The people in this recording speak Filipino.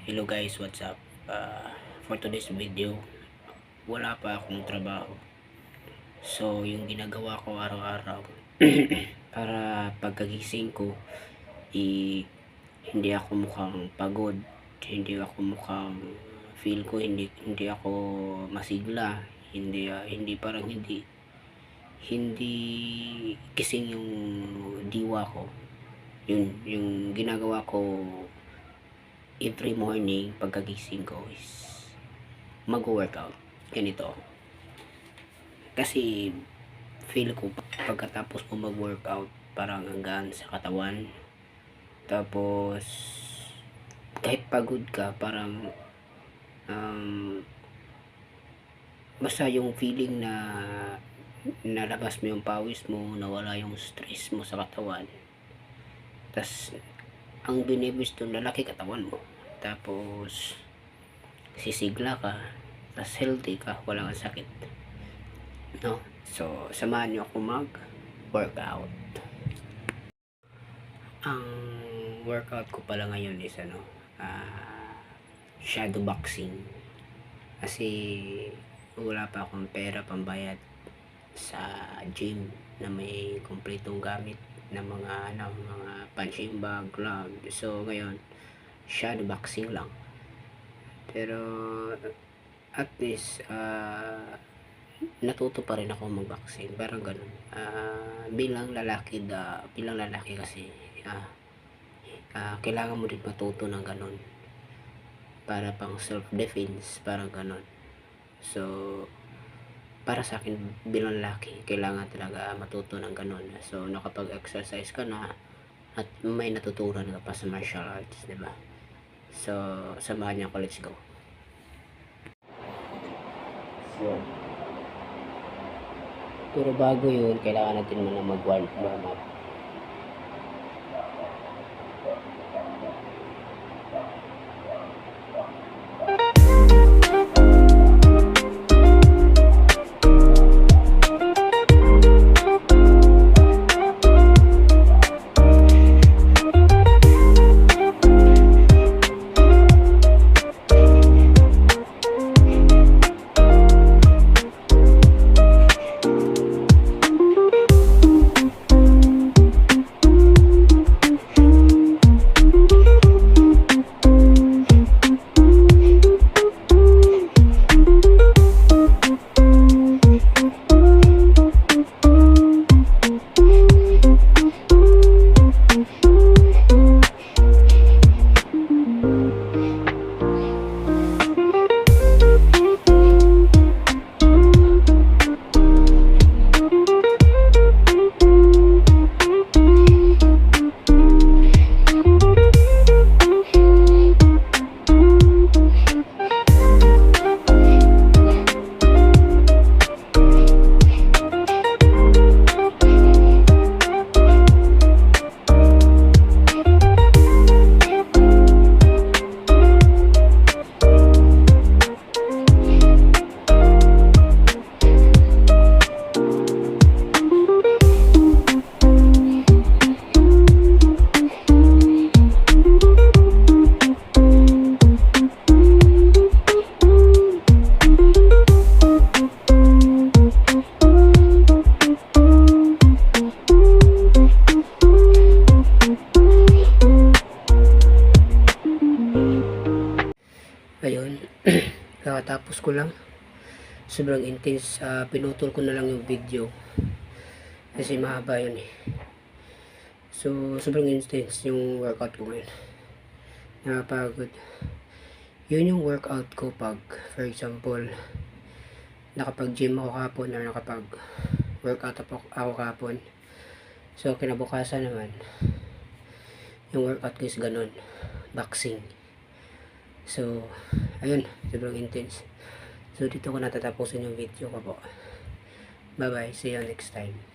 Hello guys, what's up? For today's video, wala pa akong trabaho. So, yung ginagawa ko araw-araw para pagkagising ko, hindi ako mukhang pagod, hindi ako mukhang feel ko hindi ako masigla, hindi parang hindi gising yung diwa ko. Yun, yung ginagawa ko every morning pagkagising ko is mag-workout. Ganito. Kasi feel ko pagkatapos ko mag-workout parang hanggang sa katawan. Tapos kahit pagod ka parang basta yung feeling na nalabas mo yung pawis mo, nawala yung stress mo sa katawan. Tas ang binibis doon, lalaki katawan mo, tapos sisigla ka, tas healthy ka, walang sakit, no? So samahan nyo ako mag workout. Ang workout ko pala ngayon is shadow boxing, kasi wala pa akong pera pambayad sa gym na may kumpletong gamit ng mga punching bag, glove. So ngayon shadow boxing lang, pero at least natuto pa rin ako mag-boxing, parang ganun. Bilang lalaki kasi kailangan mo din matuto ng ganun para pang self defense, parang ganun. So para sa akin bilang lalaki, kailangan talaga matuto ng ganun. So nakapag-exercise ka na at may natutunan ka pa sa martial arts, diba? So samahan niyo ako, let's go. So, pero bago yun, kailangan natin muna mag-warm up. Ayun, kakatapos ko lang, sobrang intense. Pinutol ko na lang yung video kasi mahaba yun eh. So sobrang intense yung workout ko ngayon, nakapagod. Yun yung workout ko pag, for example, nakapag gym ako kahapon or nakapag workout ako kahapon. So kinabukasan naman yung workout ko is ganun, boxing. So ayun, sobrang intense. So dito ko natatapusin yung video ko po. Bye bye, see you next time.